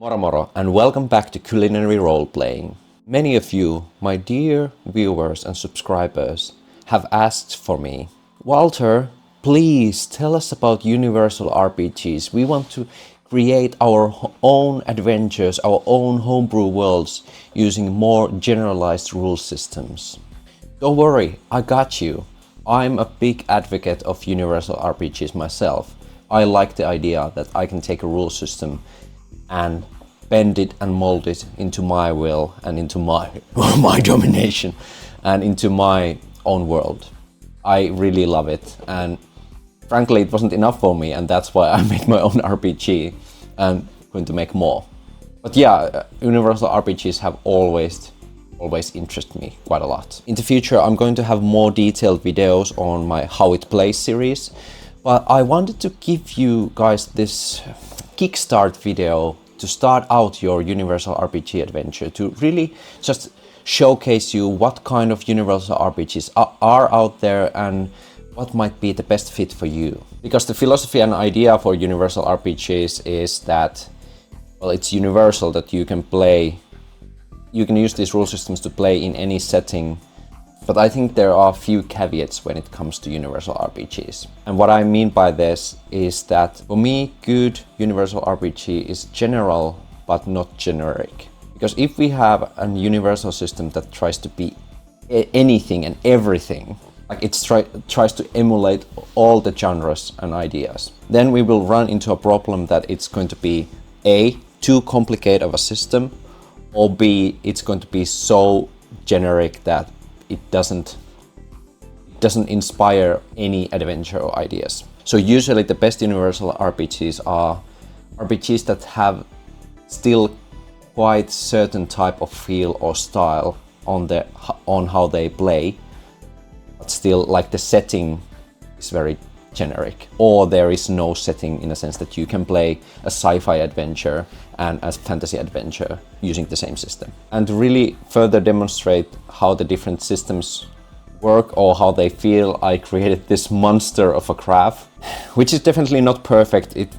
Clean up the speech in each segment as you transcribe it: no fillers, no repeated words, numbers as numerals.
Moro moro, and welcome back to Culinary Roleplaying. Many of you, my dear viewers and subscribers, have asked for me, Walter, please tell us about Universal RPGs. We want to create our own adventures, our own homebrew worlds using more generalized rule systems. Don't worry, I got you. I'm a big advocate of Universal RPGs myself. I like the idea that I can take a rule system and bend it and mold it into my will and into my domination and into my own world. I really love it, and frankly it wasn't enough for me, and that's why I made my own RPG and going to make more. But yeah, Universal RPGs have always interested me quite a lot. In the future I'm going to have more detailed videos on my How It Plays series, but I wanted to give you guys this Kickstart video to start out your Universal RPG adventure, to really just showcase you what kind of Universal RPGs are out there and what might be the best fit for you. Because the philosophy and idea for Universal RPGs is that, well, it's universal, that you can use these rule systems to play in any setting. But I think there are a few caveats when it comes to Universal RPGs. And what I mean by this is that for me, good Universal RPG is general but not generic. Because if we have a universal system that tries to be anything and everything, like it tries to emulate all the genres and ideas, then we will run into a problem that it's going to be A, too complicated of a system, or B, it's going to be so generic that it doesn't inspire any adventure or ideas. So usually the best Universal RPGs are RPGs that have still quite certain type of feel or style on how they play, but still like the setting is very generic, or there is no setting in a sense that you can play a sci-fi adventure and a fantasy adventure using the same system. And to really further demonstrate how the different systems work or how they feel, I created this monster of a graph, which is definitely not perfect. It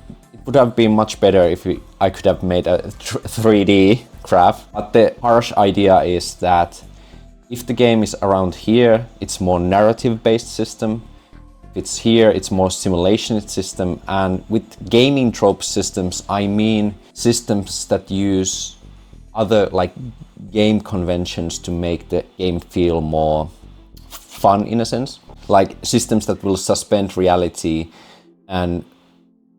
would have been much better if I could have made a 3D graph. But the harsh idea is that if the game is around here, it's more narrative-based system. It's here, it's more simulation system, and with gaming trope systems, I mean systems that use other like game conventions to make the game feel more fun in a sense. Like systems that will suspend reality and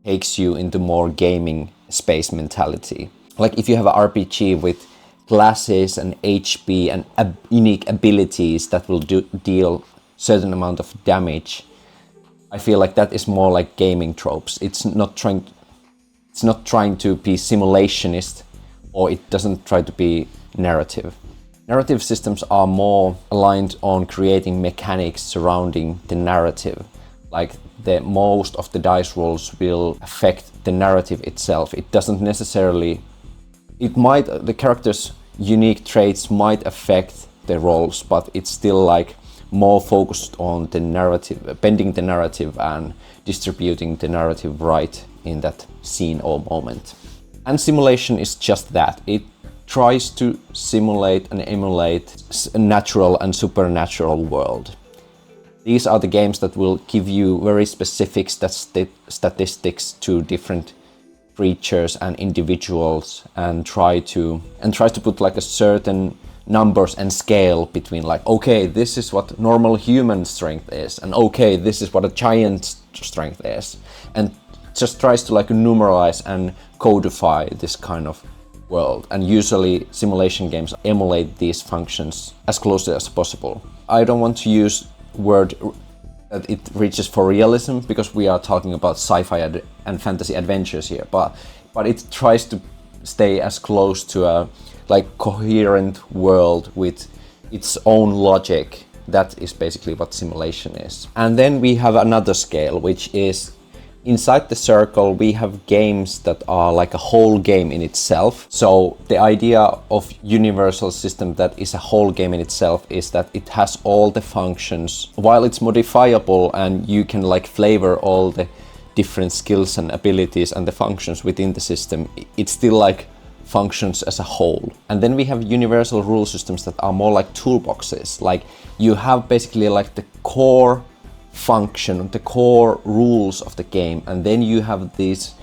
takes you into more gaming space mentality. Like if you have an RPG with classes and HP and unique abilities that will deal certain amount of damage, I feel like that is more like gaming tropes. It's not trying to be simulationist, or it doesn't try to be narrative. Narrative systems are more aligned on creating mechanics surrounding the narrative. Like most of the dice rolls will affect the narrative itself. It doesn't necessarily, the character's unique traits might affect the rolls, but it's still like more focused on the narrative, bending the narrative and distributing the narrative right in that scene or moment. And simulation is just that. It tries to simulate and emulate a natural and supernatural world. These are the games that will give you very specific statistics to different creatures and individuals, and tries to put like a certain numbers and scale between, like, okay, this is what normal human strength is, and okay, this is what a giant strength is, and just tries to like numeralize and codify this kind of world. And usually simulation games emulate these functions as closely as possible. I don't want to use word that it reaches for realism, because we are talking about sci-fi and fantasy adventures here, but it tries to stay as close to a like coherent world with its own logic. That is basically what simulation is. And then we have another scale, which is inside the circle we have games that are like a whole game in itself. So the idea of universal system that is a whole game in itself is that it has all the functions. While it's modifiable and you can like flavor all the different skills and abilities and the functions within the system, it's still like functions as a whole. And then we have universal rule systems that are more like toolboxes. Like you have basically like the core function, the core rules of the game, and then you have these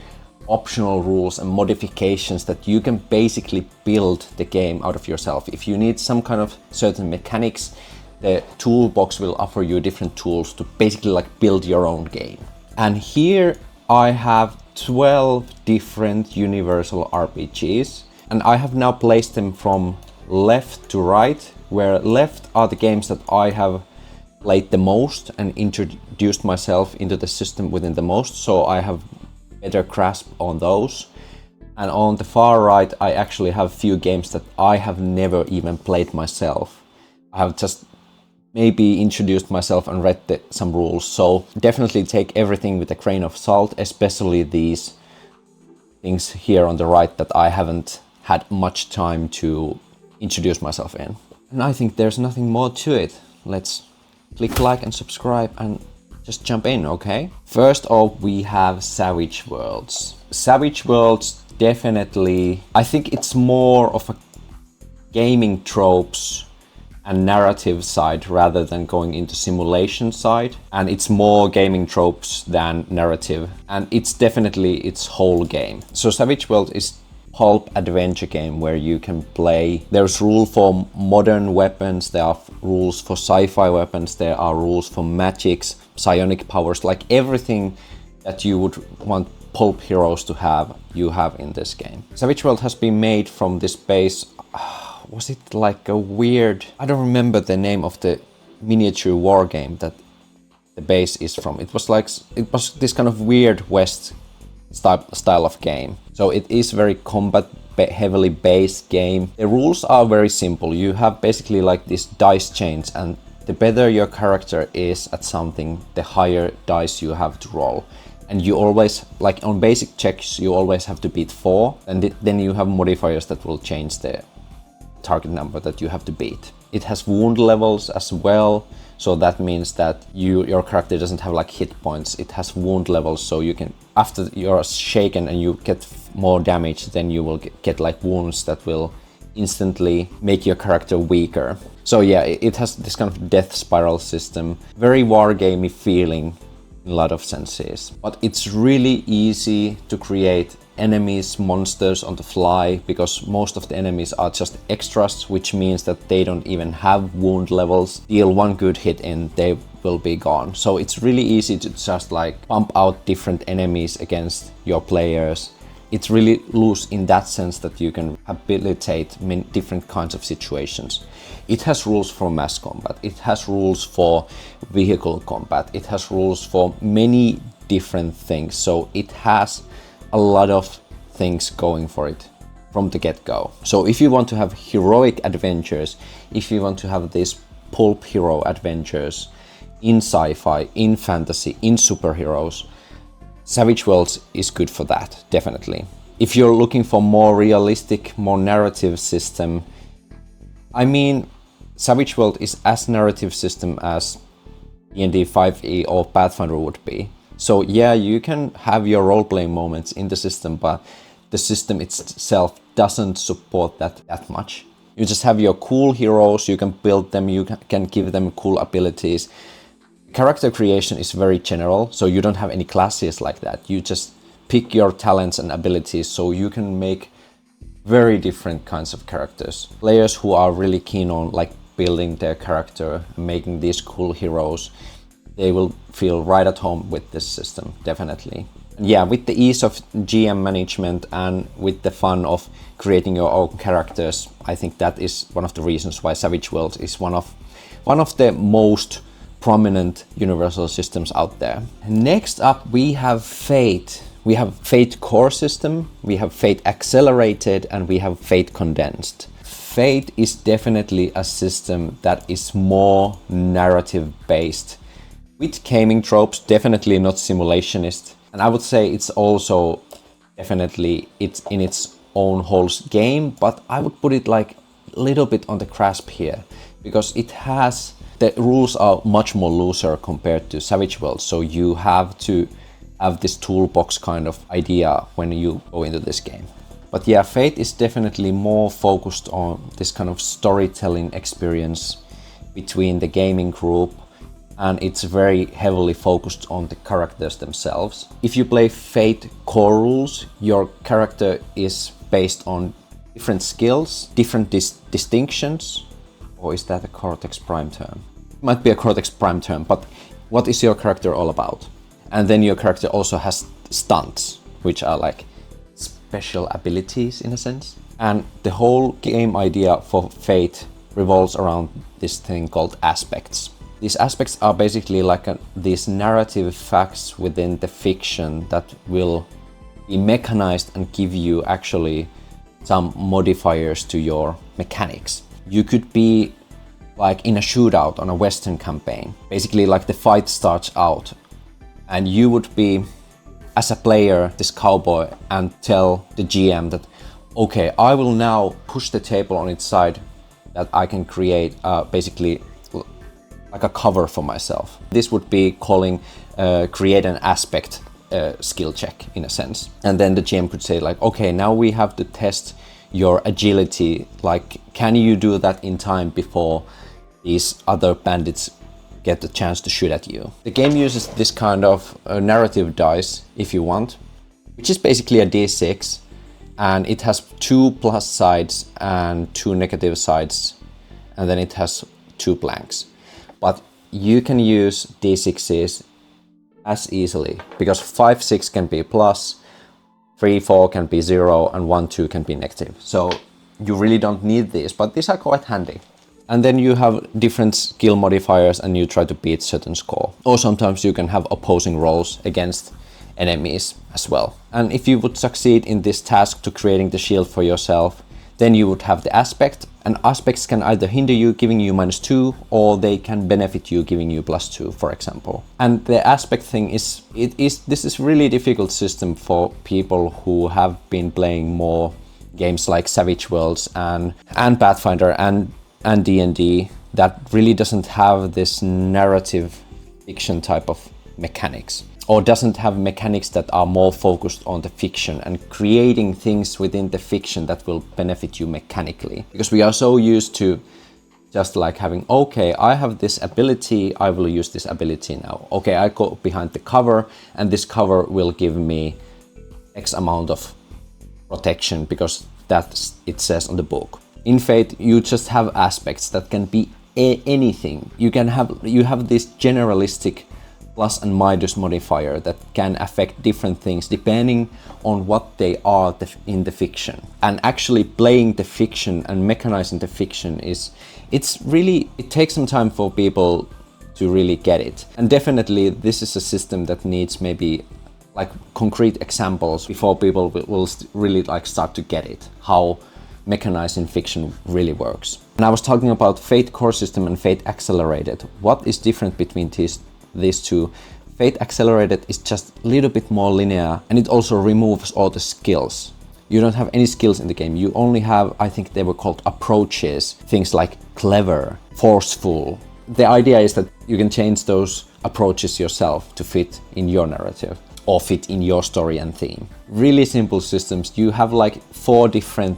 optional rules and modifications that you can basically build the game out of yourself. If you need some kind of certain mechanics, the toolbox will offer you different tools to basically like build your own game. And here I have 12 different Universal RPGs, and I have now placed them from left to right, where left are the games that I have played the most and introduced myself into the system within the most, so I have better grasp on those. And on the far right, I actually have few games that I have never even played myself. I have just maybe introduced myself and read some rules, so definitely take everything with a grain of salt, especially these things here on the right that I haven't had much time to introduce myself in. And I think there's nothing more to it. Let's click like and subscribe and just jump in, okay? First off, we have Savage Worlds. Savage Worlds, definitely, I think it's more of a gaming tropes and narrative side rather than going into simulation side. And it's more gaming tropes than narrative. And it's definitely its whole game. So Savage Worlds is pulp adventure game where you can play. There's rules for modern weapons, there are rules for sci-fi weapons, there are rules for magics, psionic powers, like everything that you would want pulp heroes to have, you have in this game. Savage World has been made from this base, was it like a weird, I don't remember the name of the miniature war game that the base is from. It was this kind of weird West style of game. So it is very combat heavily based game. The rules are very simple. You have basically like these dice chains, and the better your character is at something, the higher dice you have to roll. And you always, like on basic checks, you always have to beat 4, and then you have modifiers that will change the target number that you have to beat. It has wound levels as well, so that means that your character doesn't have like hit points. It has wound levels, so you can, after you're shaken and you get more damage, then you will get like wounds that will instantly make your character weaker. So yeah, it has this kind of death spiral system, very wargamey feeling in a lot of senses. But it's really easy to create enemies, monsters on the fly, because most of the enemies are just extras, which means that they don't even have wound levels. Deal one good hit in, they will be gone. So it's really easy to just like pump out different enemies against your players. It's really loose in that sense that you can habilitate many different kinds of situations. It has rules for mass combat, it has rules for vehicle combat, it has rules for many different things. So it has a lot of things going for it from the get-go. So if you want to have heroic adventures, if you want to have these pulp hero adventures in sci-fi, in fantasy, in superheroes, Savage Worlds is good for that, definitely. If you're looking for more realistic, more narrative system, I mean, Savage World is as narrative system as D&D 5e or Pathfinder would be. So yeah, you can have your role-playing moments in the system, but the system itself doesn't support that much. You just have your cool heroes, you can build them, you can give them cool abilities. Character creation is very general, so you don't have any classes like that. You just pick your talents and abilities, so you can make very different kinds of characters. Players who are really keen on like building their character, making these cool heroes, they will feel right at home with this system, definitely. And yeah, with the ease of GM management and with the fun of creating your own characters, I think that is one of the reasons why Savage Worlds is one of the most prominent universal systems out there. Next up, we have Fate. We have Fate Core System, we have Fate Accelerated, and we have Fate Condensed. Fate is definitely a system that is more narrative based, with gaming tropes, definitely not simulationist. And I would say it's also definitely it's in its own whole game, but I would put it like a little bit on the grasp here, because it has, the rules are much more looser compared to Savage Worlds, so you have to have this toolbox kind of idea when you go into this game. But yeah, Fate is definitely more focused on this kind of storytelling experience between the gaming group, and it's very heavily focused on the characters themselves. If you play Fate core rules, your character is based on different skills, different distinctions, or is that a Cortex Prime term? It might be a Cortex Prime term, but what is your character all about? And then your character also has stunts, which are like special abilities in a sense. And the whole game idea for Fate revolves around this thing called aspects. These aspects are basically like these narrative facts within the fiction that will be mechanized and give you actually some modifiers to your mechanics. You could be like in a shootout on a Western campaign. Basically like the fight starts out and you would be, as a player, this cowboy, and tell the GM that, okay, I will now push the table on its side that I can create basically like a cover for myself. This would be calling create an aspect skill check in a sense. And then the GM could say like, okay, now we have to test your agility. Like, can you do that in time before these other bandits get the chance to shoot at you? The game uses this kind of narrative dice, if you want, which is basically a d6, and it has 2 plus sides and 2 negative sides, and then it has 2 blanks. But you can use d6s as easily, because 5, 6 can be plus, 3, 4 can be 0, and 1, 2 can be negative. So you really don't need these, but these are quite handy. And then you have different skill modifiers and you try to beat certain score. Or sometimes you can have opposing rolls against enemies as well. And if you would succeed in this task to creating the shield for yourself, then you would have the aspect. And aspects can either hinder you, giving you -2, or they can benefit you, giving you +2, for example. And the aspect thing this is really difficult system for people who have been playing more games like Savage Worlds and Pathfinder and D&D that really doesn't have this narrative fiction type of mechanics, or doesn't have mechanics that are more focused on the fiction and creating things within the fiction that will benefit you mechanically. Because we are so used to just like having, okay, I have this ability, I will use this ability now. Okay, I go behind the cover and this cover will give me X amount of protection because that it says on the book. In Fate, you just have aspects that can be anything. You have this generalistic plus and minus modifier that can affect different things depending on what they are in the fiction. And actually playing the fiction and mechanizing the fiction it takes some time for people to really get it. And definitely this is a system that needs maybe like concrete examples before people will really like start to get it, how mechanizing fiction really works. And I was talking about Fate core system and Fate accelerated. What is different between these two? Fate accelerated is just a little bit more linear, and it also removes all the skills. You don't have any skills in the game. You only have, I think they were called approaches, things like clever, forceful. The idea is that you can change those approaches yourself to fit in your narrative or fit in your story and theme. Really simple systems. You have like 4 different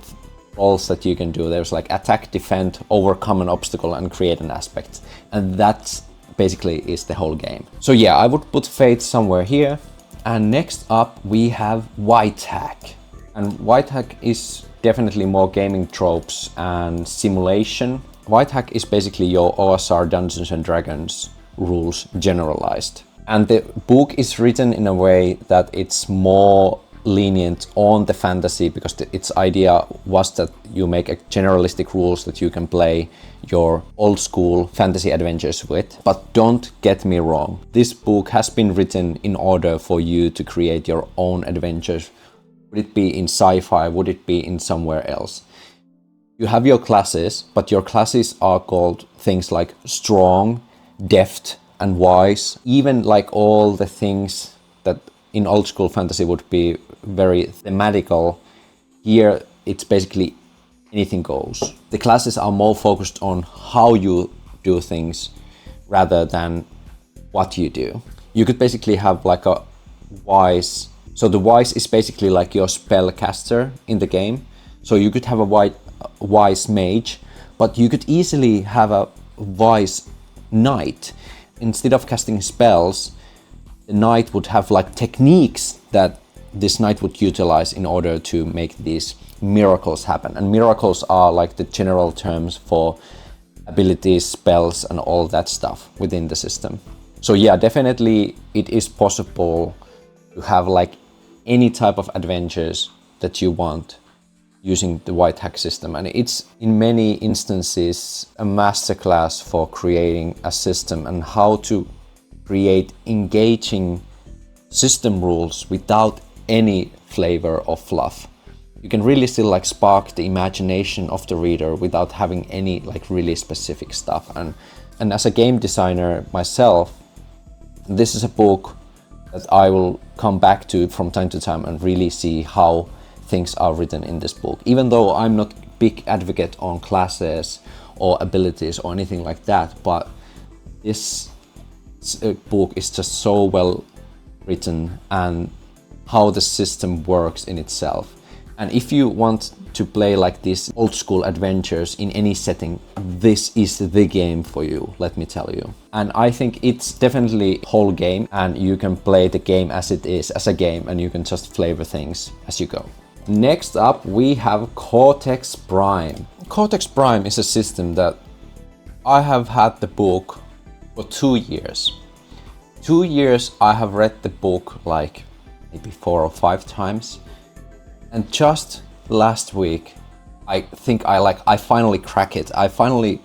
roles that you can do. There's like attack, defend, overcome an obstacle, and create an aspect. And that's basically is the whole game. So yeah, I would put Fate somewhere here. And next up we have WHITEHACK. And WHITEHACK is definitely more gaming tropes and simulation. WHITEHACK is basically your OSR Dungeons and Dragons rules generalized. And the book is written in a way that it's more lenient on the fantasy, because its idea was that you make a generalistic rules that you can play your old school fantasy adventures with. But don't get me wrong, this book has been written in order for you to create your own adventures. Would it be in sci-fi? Would it be in somewhere else? You have your classes, but your classes are called things like strong, deft, and wise. Even like all the things that in old school fantasy would be very thematical, here it's basically anything goes. The classes are more focused on how you do things rather than what you do. You could basically have like a wise So the wise is basically like your spellcaster in the game. So you could have a wise mage, but you could easily have a wise knight. Instead of casting spells, the knight would have like techniques that this knight would utilize in order to make these miracles happen. And miracles are like the general terms for abilities, spells, and all that stuff within the system. So yeah, definitely it is possible to have like any type of adventures that you want using the WHITEHACK system. And it's in many instances a masterclass for creating a system and how to create engaging system rules without any flavor or fluff. You can really still like spark the imagination of the reader without having any like really specific stuff. And as a game designer myself, this is a book that I will come back to from time to time and really see how things are written in this book. Even though I'm not a big advocate on classes or abilities or anything like that, but this book is just so well written and how the system works in itself. And if you want to play like these old school adventures in any setting, this is the game for you, let me tell you. And I think it's definitely a whole game, and you can play the game as it is, as a game, and you can just flavor things as you go. Next up, we have Cortex Prime. Cortex Prime is a system that I have had the book for 2 years. 2 years I have read the book like maybe 4 or 5 times. And just last week, I think I finally cracked it. I finally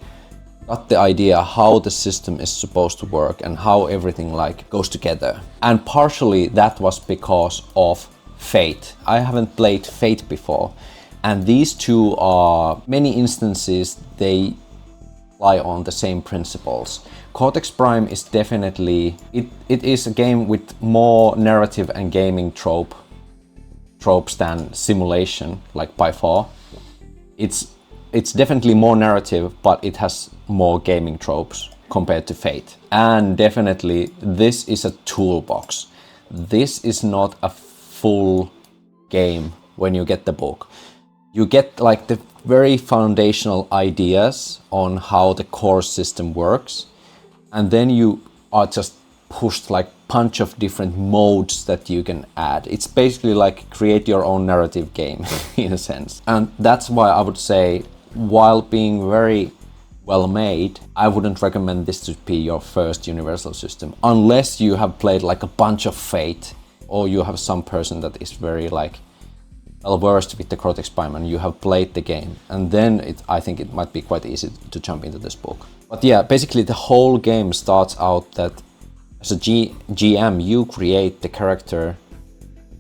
got the idea how the system is supposed to work and how everything like goes together. And partially that was because of Fate. I haven't played Fate before, and these two are many instances they rely on the same principles. Cortex Prime is definitely it is a game with more narrative and gaming tropes than simulation, like by far. It's definitely more narrative, but it has more gaming tropes compared to Fate. And definitely this is a toolbox. This is not a full game when you get the book. You get like the very foundational ideas on how the core system works, and then you are just pushed like bunch of different modes that you can add. It's basically like create your own narrative game in a sense. And that's why I would say, while being very well made, I wouldn't recommend this to be your first Universal system unless you have played like a bunch of Fate, or you have some person that is very like well versed with the Cortex Prime and you have played the game, and then I think it might be quite easy to jump into this book. But yeah, basically the whole game starts out that as a GM you create the character,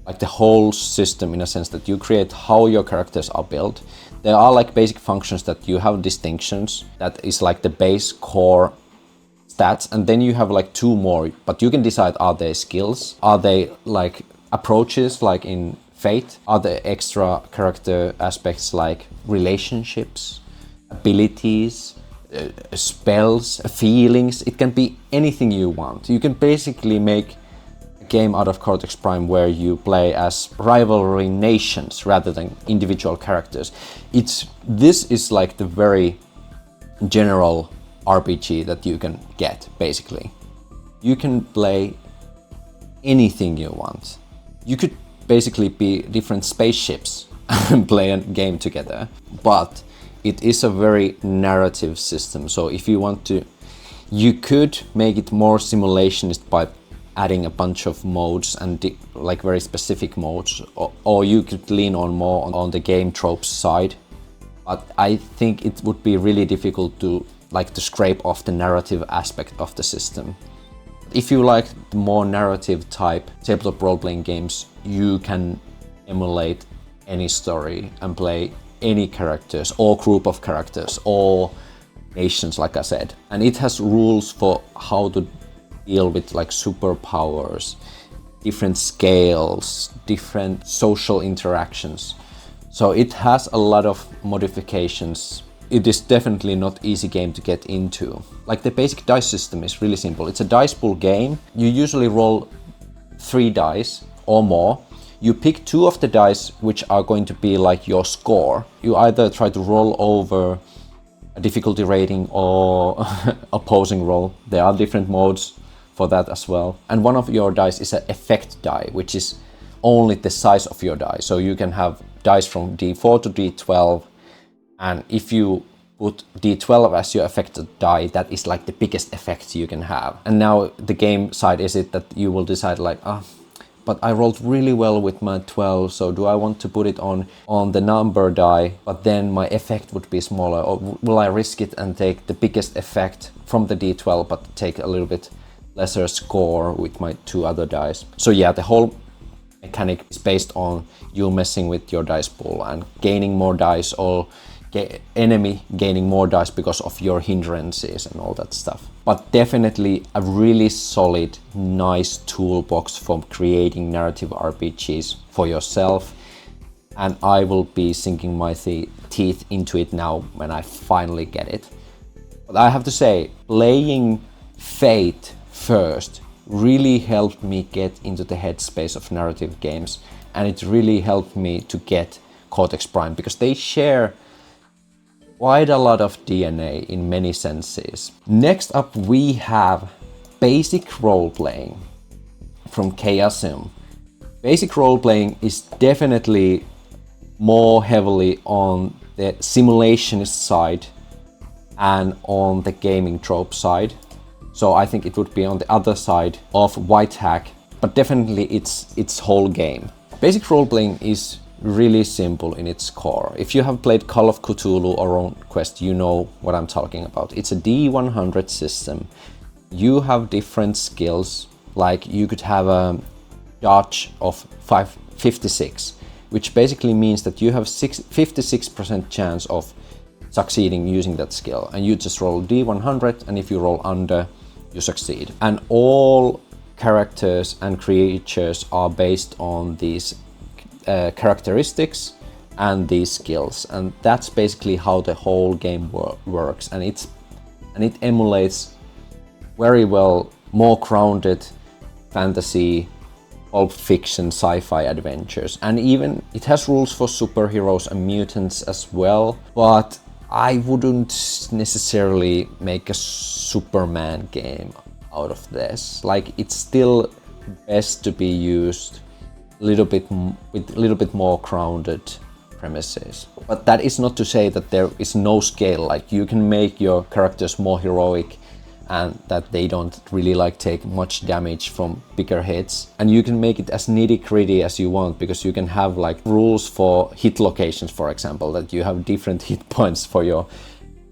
like the whole system, in a sense that you create how your characters are built. There are like basic functions that you have distinctions, that is like the base core stats, and then you have like 2 more, but you can decide, are they skills, are they like approaches like in Fate, are there extra character aspects like relationships, abilities, spells, feelings. It can be anything you want. You can basically make a game out of Cortex Prime where you play as rivalry nations rather than individual characters. This is like the very general RPG that you can get, basically. You can play anything you want. You could basically be different spaceships and play a game together, but it is a very narrative system. So if you want to, you could make it more simulationist by adding a bunch of modes and like very specific modes, or you could lean on more on the game tropes side. But I think it would be really difficult to scrape off the narrative aspect of the system. If you like the more narrative type tabletop role-playing games, you can emulate any story and play any characters or group of characters or nations, like I said. And it has rules for how to deal with like superpowers, different scales, different social interactions. So it has a lot of modifications. It is definitely not easy game to get into. Like the basic dice system is really simple. It's a dice pool game. You usually roll 3 dice or more, You pick 2 of the dice which are going to be like your score. You either try to roll over a difficulty rating or opposing roll. There are different modes for that as well. And one of your dice is an effect die, which is only the size of your die. So you can have dice from D4 to D12, and if you put D12 as your affected die, that is like the biggest effect you can have. And now the game side is it that you will decide like, but I rolled really well with my 12, so do I want to put it on the number die, but then my effect would be smaller, or will I risk it and take the biggest effect from the D12 but take a little bit lesser score with my 2 other dice? So yeah, the whole mechanic is based on you messing with your dice pool and gaining more dice, or enemy gaining more dice because of your hindrances and all that stuff. But definitely a really solid, nice toolbox for creating narrative RPGs for yourself, and I will be sinking my teeth into it now when I finally get it. But I have to say, playing Fate first really helped me get into the headspace of narrative games, and it really helped me to get Cortex Prime, because they share quite a lot of DNA in many senses. Next up we have Basic Roleplaying from Chaosium. Basic Roleplaying is definitely more heavily on the simulationist side and on the gaming trope side. So I think it would be on the other side of WHITEHACK, but definitely its whole game. Basic Roleplaying is really simple in its core. If you have played Call of Cthulhu or RuneQuest, you know what I'm talking about. It's a D100 system. You have different skills, like you could have a dodge of 56, which basically means that you have 56% chance of succeeding using that skill, and you just roll D100, and if you roll under, you succeed. And all characters and creatures are based on these characteristics and these skills, and that's basically how the whole game works, and it emulates very well more grounded fantasy, pulp fiction, sci-fi adventures, and even it has rules for superheroes and mutants as well. But I wouldn't necessarily make a Superman game out of this. Like, it's still best to be used with a little bit more grounded premises. But that is not to say that there is no scale. Like, you can make your characters more heroic and that they don't really like take much damage from bigger hits. And you can make it as nitty-gritty as you want, because you can have like rules for hit locations, for example, that you have different hit points for your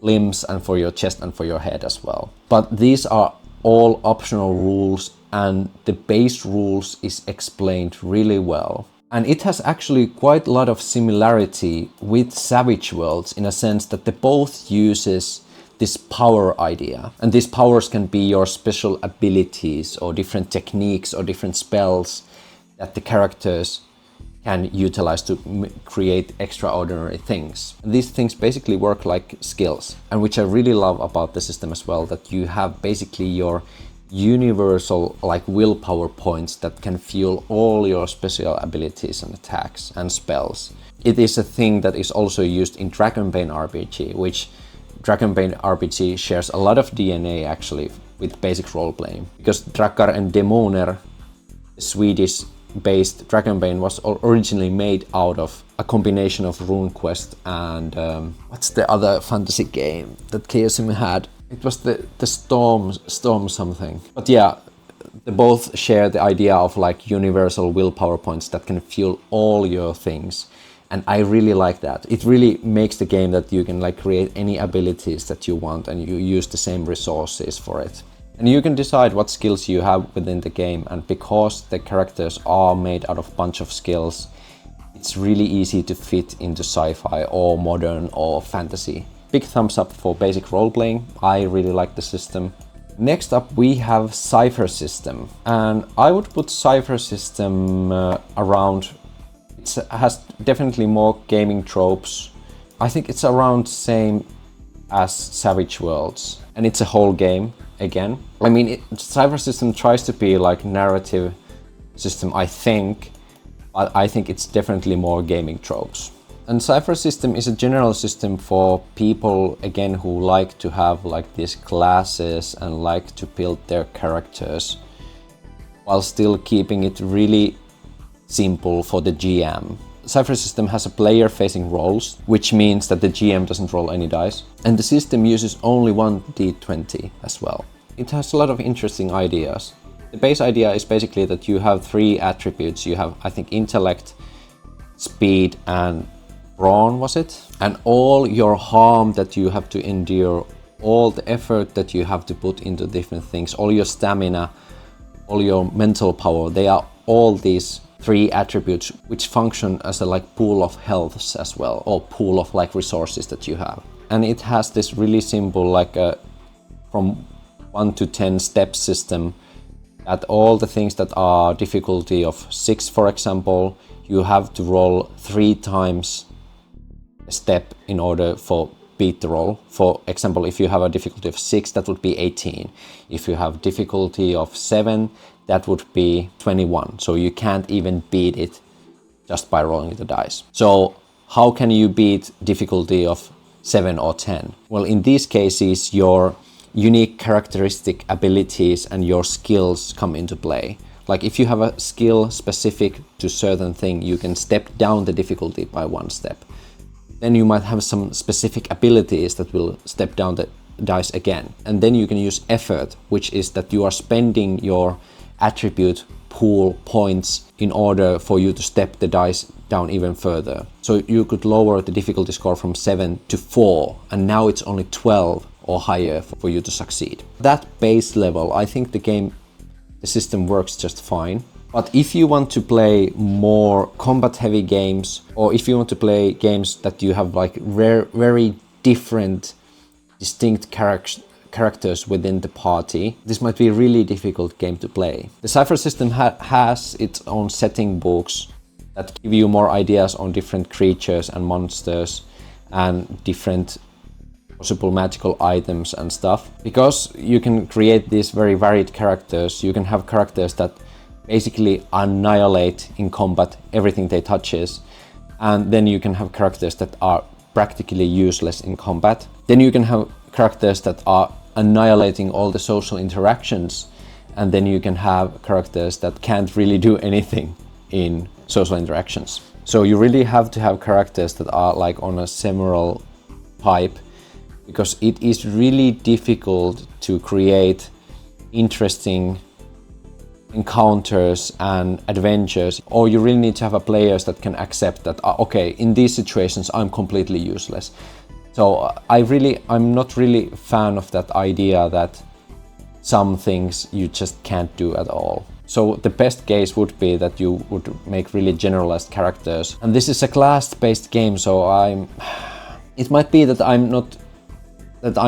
limbs and for your chest and for your head as well. But these are all optional rules, and the base rules is explained really well. And it has actually quite a lot of similarity with Savage Worlds, in a sense that they both uses this power idea. And these powers can be your special abilities or different techniques or different spells that the characters can utilize to create extraordinary things. And these things basically work like skills, and which I really love about the system as well, that you have basically your universal like willpower points that can fuel all your special abilities and attacks and spells. It is a thing that is also used in Dragonbane RPG, which Dragonbane RPG shares a lot of DNA actually with Basic Roleplaying, because Drakar and Demoner, Swedish based Dragonbane, was originally made out of a combination of RuneQuest and what's the other fantasy game that Chaosium had? It was the Storm something. But yeah, they both share the idea of like universal willpower points that can fuel all your things. And I really like that. It really makes the game that you can like create any abilities that you want, and you use the same resources for it. And you can decide what skills you have within the game, and because the characters are made out of a bunch of skills, it's really easy to fit into sci-fi or modern or fantasy. Big thumbs up for Basic Roleplaying. I really like the system. Next up we have Cypher System, and I would put Cypher System around. It has definitely more gaming tropes. I think it's around same as Savage Worlds, and it's a whole game again. I mean, Cypher System tries to be like narrative system, I think, but I think it's definitely more gaming tropes. And Cypher System is a general system for people, again, who like to have like these classes and like to build their characters while still keeping it really simple for the GM. Cypher System has a player-facing roles, which means that the GM doesn't roll any dice. And the system uses only one d20 as well. It has a lot of interesting ideas. The base idea is basically that you have 3 attributes. You have, I think, intellect, speed, and brawn, was it? And all your harm that you have to endure, all the effort that you have to put into different things, all your stamina, all your mental power, they are all these 3 attributes which function as a like pool of healths as well, or pool of like resources that you have. And it has this really simple like a from 1 to 10 step system, that all the things that are difficulty of 6, for example, you have to roll 3 times a step in order for beat the roll. For example, if you have a difficulty of 6, that would be 18. If you have difficulty of 7, that would be 21. So you can't even beat it just by rolling the dice. So how can you beat difficulty of 7 or 10? Well, in these cases, your unique characteristic abilities and your skills come into play. Like if you have a skill specific to certain thing, you can step down the difficulty by 1 step. Then you might have some specific abilities that will step down the dice again. And then you can use effort, which is that you are spending your attribute pool points in order for you to step the dice down even further. So you could lower the difficulty score from 7 to 4, and now it's only 12 or higher for you to succeed. That base level, I think the system works just fine. But if you want to play more combat heavy games, or if you want to play games that you have like very different distinct characters within the party, this might be a really difficult game to play. The Cypher System has its own setting books that give you more ideas on different creatures and monsters and different possible magical items and stuff. Because you can create these very varied characters, you can have characters that basically annihilate in combat everything they touches, and then you can have characters that are practically useless in combat. Then you can have characters that are annihilating all the social interactions, and then you can have characters that can't really do anything in social interactions. So you really have to have characters that are like on a similar type, because it is really difficult to create interesting encounters and adventures, or you really need to have a players that can accept that okay, in these situations I'm completely useless. So I'm not really a fan of that idea that some things you just can't do at all. So the best case would be that you would make really generalized characters, and this is a class-based game, so it might be that I'm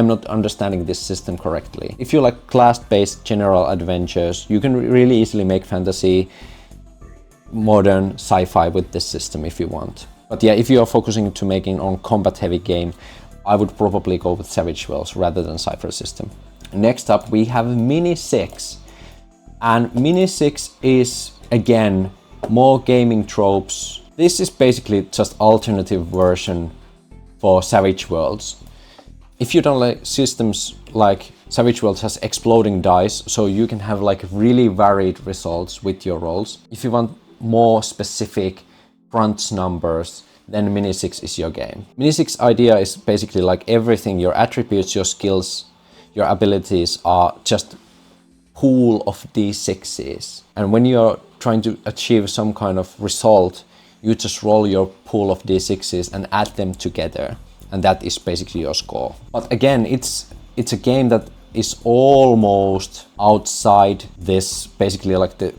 not understanding this system correctly. If you like class-based general adventures, you can really easily make fantasy, modern, sci-fi with this system if you want. But yeah, if you are focusing to making on combat-heavy game, I would probably go with Savage Worlds rather than Cypher System. Next up, we have Mini 6. And Mini 6 is, again, more gaming tropes. This is basically just alternative version for Savage Worlds. If you don't like systems like Savage Worlds has exploding dice, so you can have like really varied results with your rolls. If you want more specific crunch numbers, then Mini 6 is your game. Mini 6 idea is basically like everything, your attributes, your skills, your abilities are just pool of d6s. And when you're trying to achieve some kind of result, you just roll your pool of d6s and add them together. And that is basically your score. But again, it's a game that is almost outside this, basically like the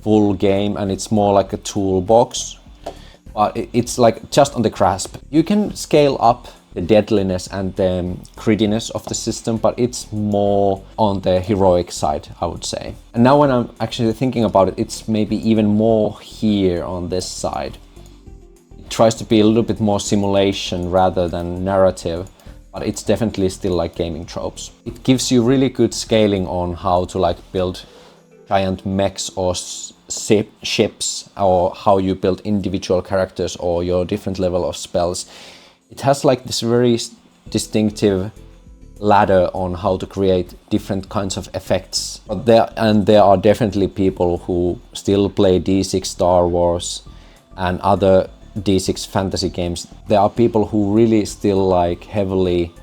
full game, and it's more like a toolbox. But it's like just on the grasp. You can scale up the deadliness and the grittiness of the system, but it's more on the heroic side, I would say. And now when I'm actually thinking about it, it's maybe even more here on this side. Tries to be a little bit more simulation rather than narrative, but it's definitely still like gaming tropes. It gives you really good scaling on how to like build giant mechs or ships, or how you build individual characters or your different level of spells. It has like this very distinctive ladder on how to create different kinds of effects. But there are definitely people who still play D6 Star Wars and other D6 fantasy games. There are people who really still like heavily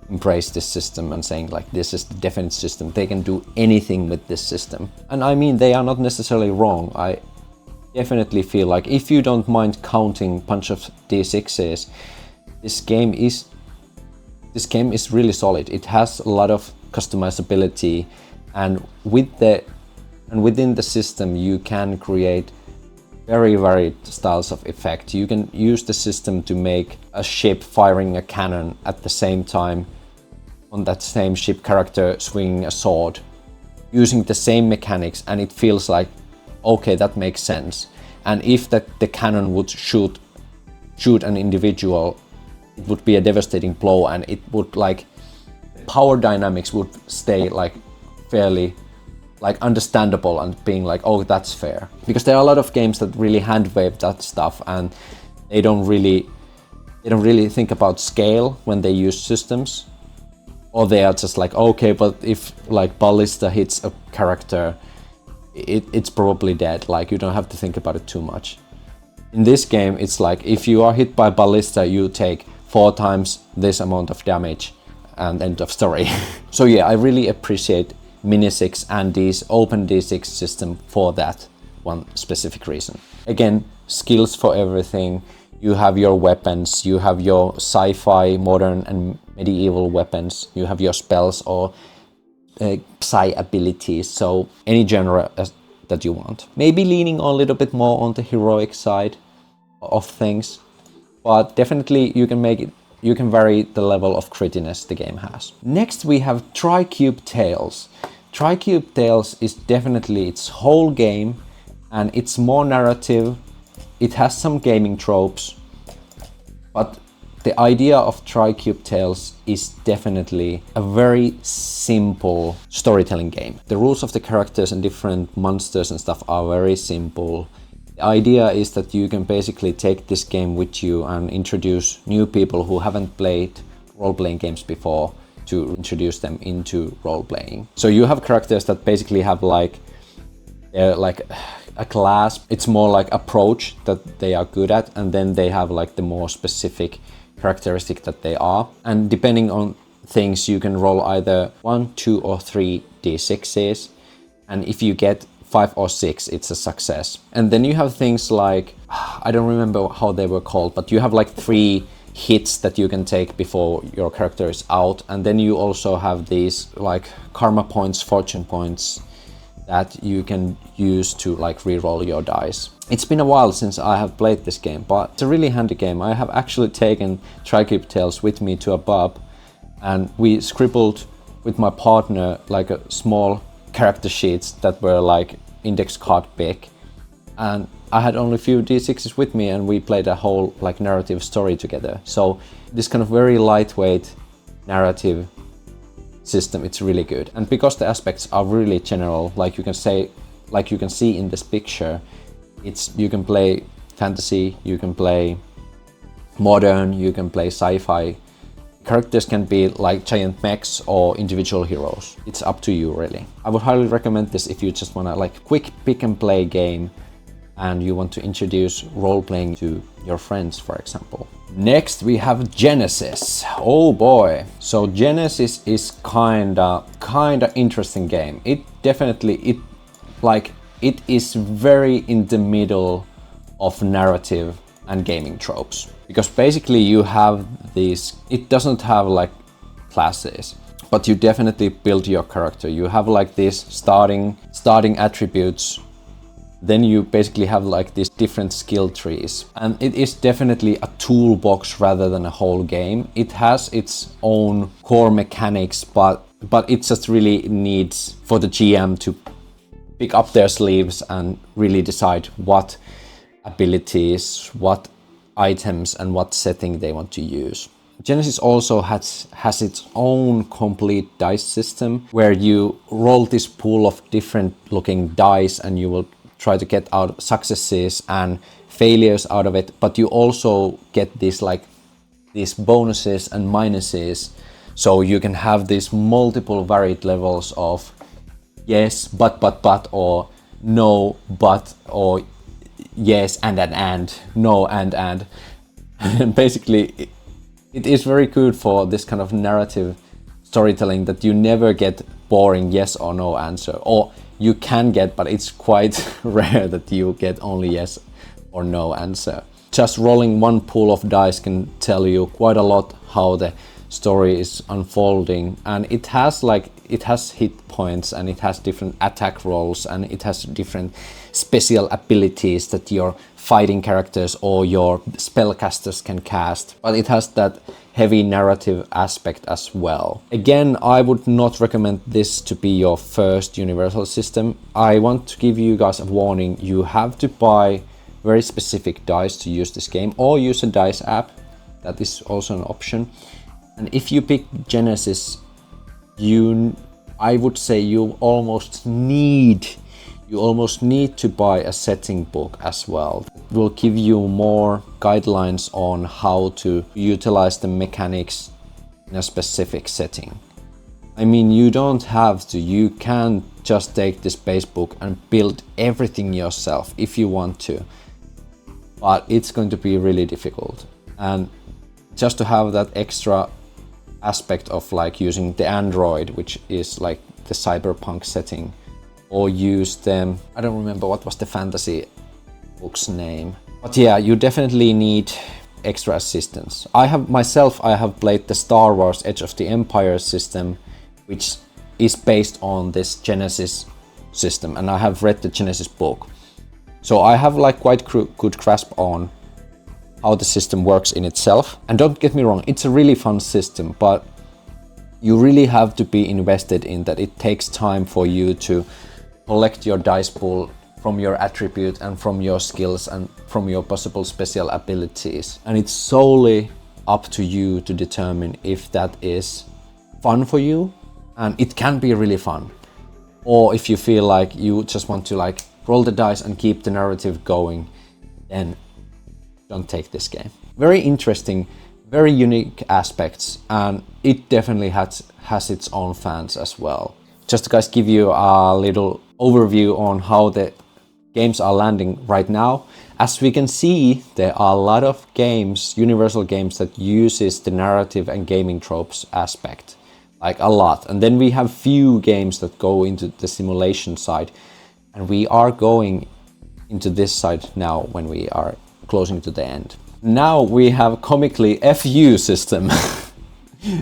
embrace this system and saying like this is the definite system, they can do anything with this system. And I mean, they are not necessarily wrong. I definitely feel like if you don't mind counting bunch of D6s, this game is really solid. It has a lot of customizability, and within the system you can create very varied styles of effect. You can use the system to make a ship firing a cannon at the same time, on that same ship character swinging a sword, using the same mechanics, and it feels like, okay, that makes sense. And if the cannon would shoot an individual, it would be a devastating blow, and it would like, power dynamics would stay like fairly like understandable and being like, oh, that's fair. Because there are a lot of games that really hand wave that stuff, and they don't really think about scale when they use systems. Or they are just like, okay, but if like ballista hits a character, it's probably dead. Like, you don't have to think about it too much. In this game, it's like, if you are hit by ballista, you take 4 times this amount of damage, and end of story. So yeah, I really appreciate Mini-6 and this open D6 system for that one specific reason. Again, skills for everything. You have your weapons, you have your sci-fi, modern and medieval weapons, you have your spells or psi abilities, so any genre that you want. Maybe leaning a little bit more on the heroic side of things, but definitely you can vary the level of grittiness the game has. Next we have Tricube Tales. Tricube Tales is definitely its whole game, and it's more narrative. It has some gaming tropes, but the idea of Tricube Tales is definitely a very simple storytelling game. The rules of the characters and different monsters and stuff are very simple. The idea is that you can basically take this game with you and introduce new people who haven't played role-playing games before, to introduce them into role-playing. So you have characters that basically have like a class. It's more like approach that they are good at, and then they have like the more specific characteristic that they are. And depending on things, you can roll either 1, 2 or 3 d6s, and if you get 5 or 6, it's a success. And then you have things like, I don't remember how they were called, but you have like 3 hits that you can take before your character is out. And then you also have these like karma points, fortune points that you can use to like re-roll your dice. It's been a while since I have played this game, but it's a really handy game. I have actually taken Tricube Tales with me to a pub, and we scribbled with my partner like a small character sheets that were like index card big, and I had only a few d6s with me, and we played a whole like narrative story together. So this kind of very lightweight narrative system, it's really good. And because the aspects are really general, like you can see in this picture, you can play fantasy, you can play modern, you can play sci-fi. Characters can be like giant mechs or individual heroes. It's up to you really. I would highly recommend this if you just wanna like quick pick and play game and you want to introduce role-playing to your friends, for example. Next we have Genesys. Oh boy. So Genesys is kinda interesting game. It is very in the middle of narrative and gaming tropes. Because basically you have these, it doesn't have like classes, but you definitely build your character. You have like these starting attributes. Then you basically have like these different skill trees, and it is definitely a toolbox rather than a whole game. It has its own core mechanics, but it just really needs for the GM to pick up their sleeves and really decide what abilities, what items and what setting they want to use. Genesys also has its own complete dice system where you roll this pool of different looking dice and you will try to get out successes and failures out of it, but you also get these bonuses and minuses, so you can have these multiple varied levels of yes but, or no but, or yes and no and and basically it is very good for this kind of narrative storytelling, that you never get boring yes or no answer, or you can get, but it's quite rare that you get only yes or no answer. Just rolling one pool of dice can tell you quite a lot how the story is unfolding, and it has hit points, and it has different attack rolls, and it has different special abilities that your fighting characters or your spellcasters can cast, but it has that heavy narrative aspect as well. Again, I would not recommend this to be your first Universal system. I want to give you guys a warning. You have to buy very specific dice to use this game, or use a dice app. That is also an option. And if you pick Genesys, I would say you almost need to buy a setting book as well. It will give you more guidelines on how to utilize the mechanics in a specific setting. I mean, you don't have to. You can just take this base book and build everything yourself if you want to, but it's going to be really difficult. And just to have that extra aspect of like using the Android, which is like the Cyberpunk setting, or use them, I don't remember what was the fantasy book's name, but yeah, you definitely need extra assistance. I have played the Star Wars Edge of the Empire system, which is based on this Genesys system, and I have read the Genesys book, so I have like quite good grasp on how the system works in itself. And don't get me wrong, it's a really fun system, but you really have to be invested in that. It takes time for you to collect your dice pool from your attribute and from your skills and from your possible special abilities, and it's solely up to you to determine if that is fun for you. And it can be really fun, or if you feel like you just want to like roll the dice and keep the narrative going, then don't take this game. Very interesting, very unique aspects, and it definitely has its own fans as well. Just to guys give you a little overview on how the games are landing right now. As we can see, there are a lot of games, Universal games, that uses the narrative and gaming tropes aspect, like a lot. And then we have few games that go into the simulation side, and we are going into this side now when we are closing to the end. Now we have comically FU system,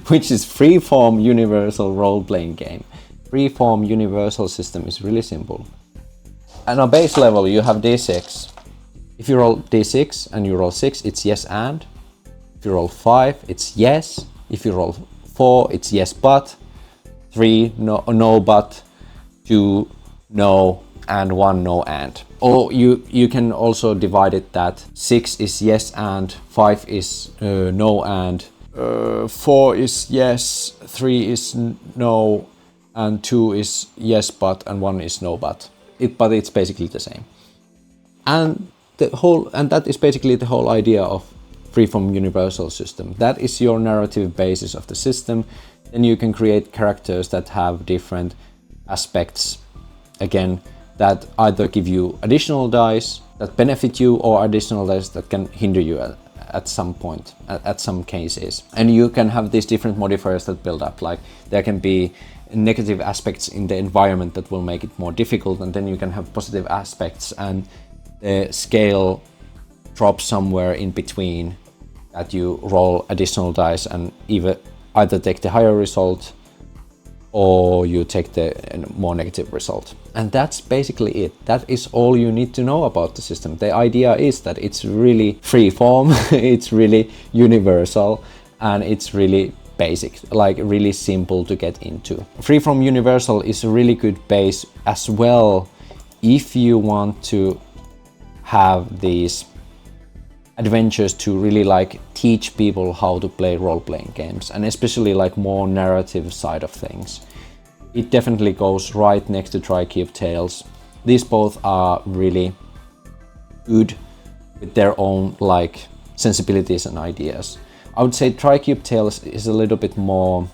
which is freeform Universal role-playing game. Freeform Universal system is really simple. At a base level, you have d6. If you roll d6 and you roll 6, it's yes and. If you roll 5, it's yes. If you roll 4, it's yes but. 3, no but. 2, no, and 1, no and. Or you can also divide it that 6 is yes and, 5 is no and, 4 is yes, 3 is no, and 2 is yes but, and 1 is no but. But it's basically the same. And that is basically the whole idea of freeform Universal system. That is your narrative basis of the system. Then you can create characters that have different aspects, again, that either give you additional dice that benefit you, or additional dice that can hinder you at some point, at some cases. And you can have these different modifiers that build up, like there can be negative aspects in the environment that will make it more difficult, and then you can have positive aspects, and the scale drops somewhere in between, that you roll additional dice and either take the higher result or you take the more negative result. And that's basically it. That is all you need to know about the system. The idea is that it's really freeform, it's really universal, and it's really basic, like really simple to get into. Freeform Universal is a really good base as well if you want to have these adventures to really like teach people how to play role-playing games, and especially like more narrative side of things. It definitely goes right next to Tricube Tales. These both are really good with their own like sensibilities and ideas. I would say Tricube Tales is a little bit more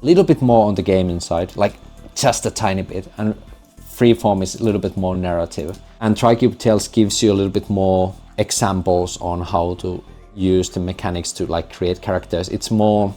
on the gaming side, like just a tiny bit, and Freeform is a little bit more narrative. And Tricube Tales gives you a little bit more examples on how to use the mechanics to like create characters. It's more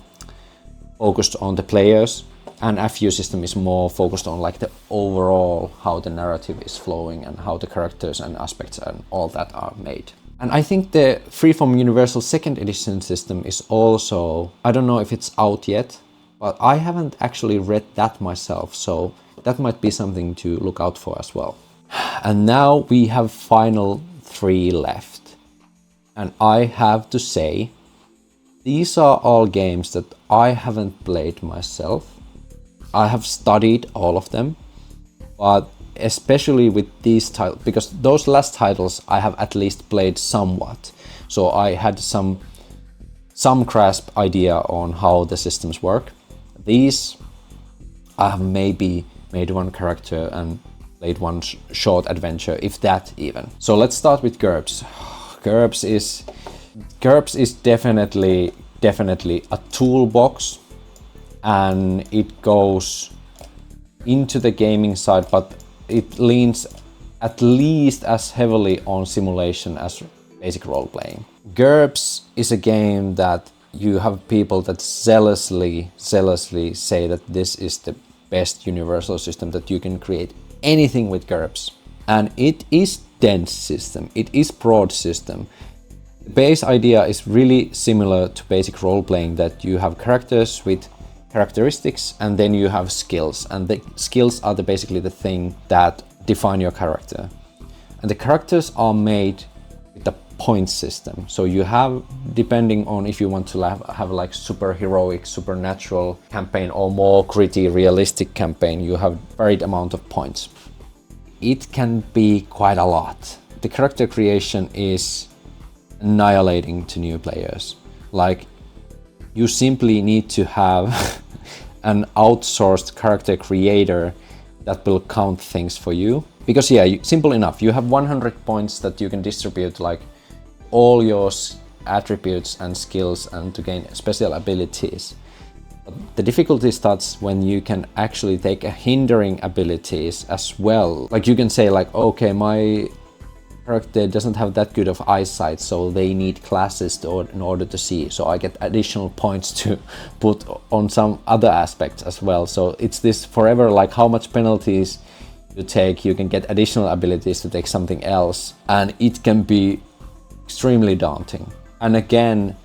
focused on the players, and FU System is more focused on like the overall how the narrative is flowing and how the characters and aspects and all that are made. And I think the Freeform Universal 2nd edition system is also, I don't know if it's out yet, but I haven't actually read that myself, so that might be something to look out for as well. And now we have final 3 left. And I have to say, these are all games that I haven't played myself. I have studied all of them, but especially with these titles, because those last titles I have at least played somewhat. So I had some grasp idea on how the systems work. These, I have maybe made one character and played one short adventure, if that even. So let's start with GURPS. GURPS is definitely a toolbox, and it goes into the gaming side, but it leans at least as heavily on simulation as basic role-playing. GURPS is a game that you have people that zealously say that this is the best universal system, that you can create anything with GURPS. And it is dense system, it is broad system. The base idea is really similar to basic role-playing, that you have characters with characteristics and then you have skills, and the skills are basically the thing that define your character. And the characters are made with a point system, so you have, depending on if you want to have like super heroic, supernatural campaign or more gritty, realistic campaign, you have varied amount of points. It can be quite a lot. The character creation is annihilating to new players. Like, you simply need to have an outsourced character creator that will count things for you. Because yeah, simple enough, you have 100 points that you can distribute like all your attributes and skills and to gain special abilities. But the difficulty starts when you can actually take a hindering abilities as well. Like you can say like, okay, my character doesn't have that good of eyesight, so they need glasses in order to see, so I get additional points to put on some other aspects as well. So it's this forever, like how much penalties you take, you can get additional abilities to take something else, and it can be extremely daunting. And again,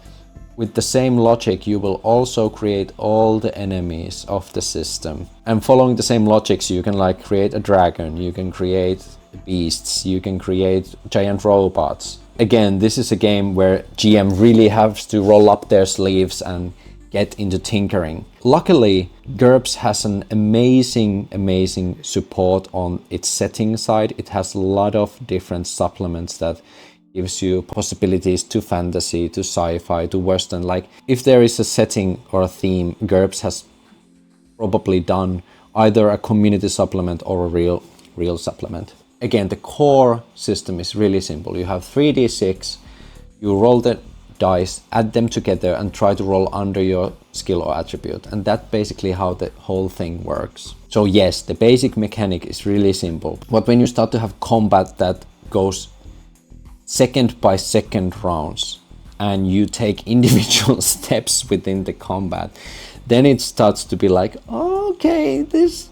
with the same logic, you will also create all the enemies of the system, and following the same logics, you can like create a dragon, you can create beasts, you can create giant robots. Again, this is a game where GM really has to roll up their sleeves and get into tinkering. Luckily, GURPS has an amazing support on its setting side. It has a lot of different supplements that gives you possibilities to fantasy, to sci-fi, to western. Like if there is a setting or a theme, GURPS has probably done either a community supplement or a real supplement. Again, the core system is really simple. You have 3d6, you roll the dice, add them together and try to roll under your skill or attribute. And that's basically how the whole thing works. So yes, the basic mechanic is really simple. But when you start to have combat that goes second by second rounds and you take individual steps within the combat, then it starts to be like, okay, this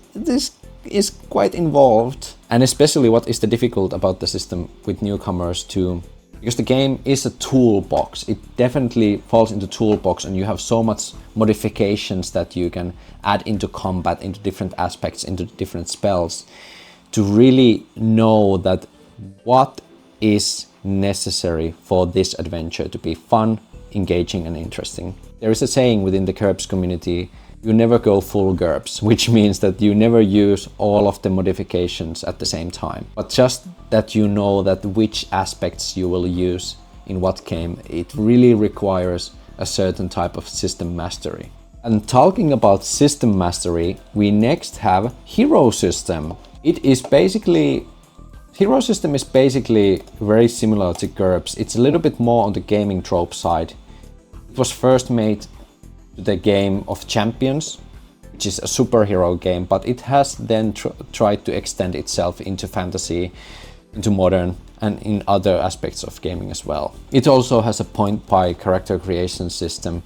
is quite involved. And especially what is the difficult about the system with newcomers too, because the game is a toolbox. It definitely falls into toolbox, and you have so much modifications that you can add into combat, into different aspects, into different spells, to really know that what is necessary for this adventure to be fun, engaging and interesting. There is a saying within the GURPS community, you never go full GURPS, which means that you never use all of the modifications at the same time, but just that you know that which aspects you will use in what game. It really requires a certain type of system mastery. And talking about system mastery, we next have Hero System. Hero System is basically very similar to GURPS. It's a little bit more on the gaming trope side. It was first made to the game of Champions, which is a superhero game, but it has then tried to extend itself into fantasy, into modern, and in other aspects of gaming as well. It also has a point-by character creation system.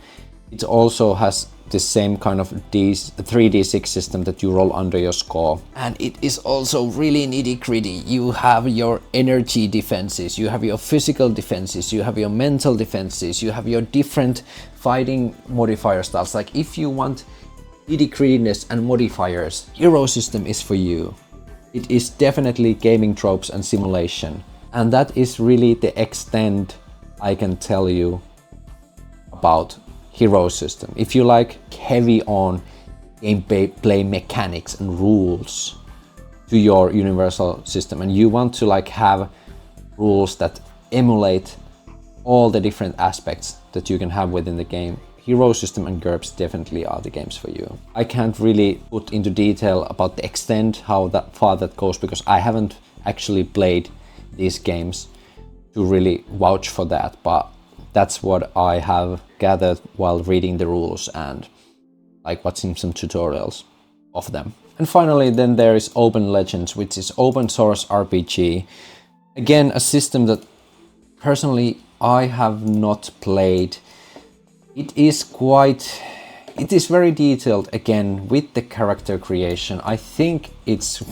It also has the same kind of 3d6 system that you roll under your score. And it is also really nitty-gritty. You have your energy defenses, you have your physical defenses, you have your mental defenses, you have your different fighting modifier styles. Like if you want nitty-grittiness and modifiers, Hero System is for you. It is definitely gaming tropes and simulation. And that is really the extent I can tell you about Hero System. If you like heavy on gameplay mechanics and rules to your Universal system, and you want to like have rules that emulate all the different aspects that you can have within the game, Hero System and GURPS definitely are the games for you. I can't really put into detail about the extent how far that goes, because I haven't actually played these games to really vouch for that, but that's what I have gathered while reading the rules and like watching some tutorials of them. And finally, then there is Open Legends, which is open source RPG. Again, a system that personally I have not played. It is very detailed, again, with the character creation. I think it's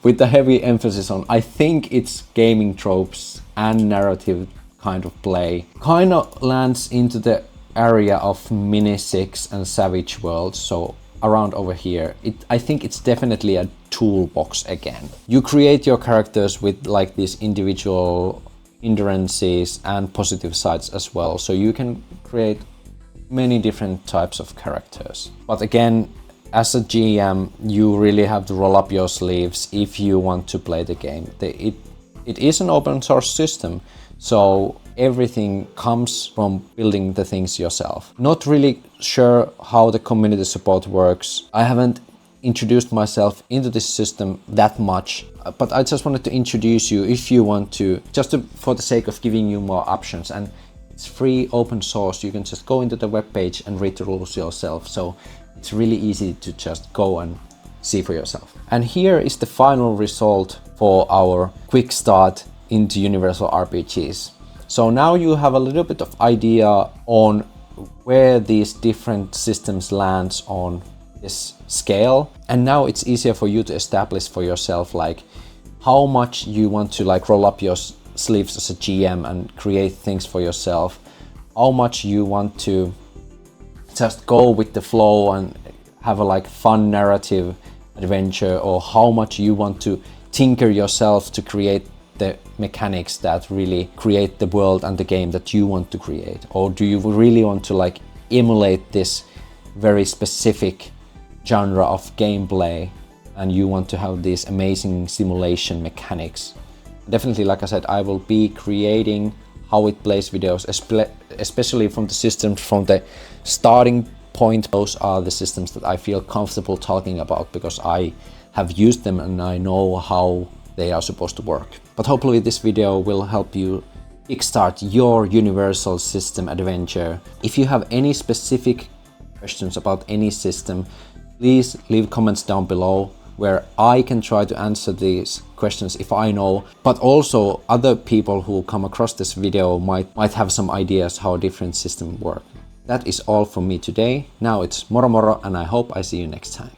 with the heavy emphasis on, I think it's gaming tropes and narrative kind of play. Kind of lands into the area of Mini 6 and Savage Worlds, so around over here. I think it's definitely a toolbox again. You create your characters with like these individual hindrances and positive sides as well, so you can create many different types of characters. But again, as a GM, you really have to roll up your sleeves if you want to play the game. It is an open source system, so everything comes from building the things yourself. Not really sure how the community support works. I haven't introduced myself into this system that much, but I just wanted to introduce you if you want to, for the sake of giving you more options. And it's free, open source. You can just go into the webpage and read the rules yourself. So it's really easy to just go and see for yourself. And here is the final result for our quick start into Universal RPGs. So now you have a little bit of idea on where these different systems lands on this scale. And now it's easier for you to establish for yourself like how much you want to like roll up your sleeves as a GM and create things for yourself. How much you want to just go with the flow and have a like fun narrative adventure, or how much you want to tinker yourself to create the mechanics that really create the world and the game that you want to create. Or do you really want to like emulate this very specific genre of gameplay and you want to have these amazing simulation mechanics? Definitely, like I said, I will be creating how it plays videos, especially from the systems from the starting point. Those are the systems that I feel comfortable talking about because I have used them and I know how they are supposed to work. But hopefully this video will help you kickstart your Universal system adventure. If you have any specific questions about any system, please leave comments down below where I can try to answer these questions if I know, but also other people who come across this video might have some ideas how different systems work. That is all from me today. Now it's moro moro and I hope I see you next time.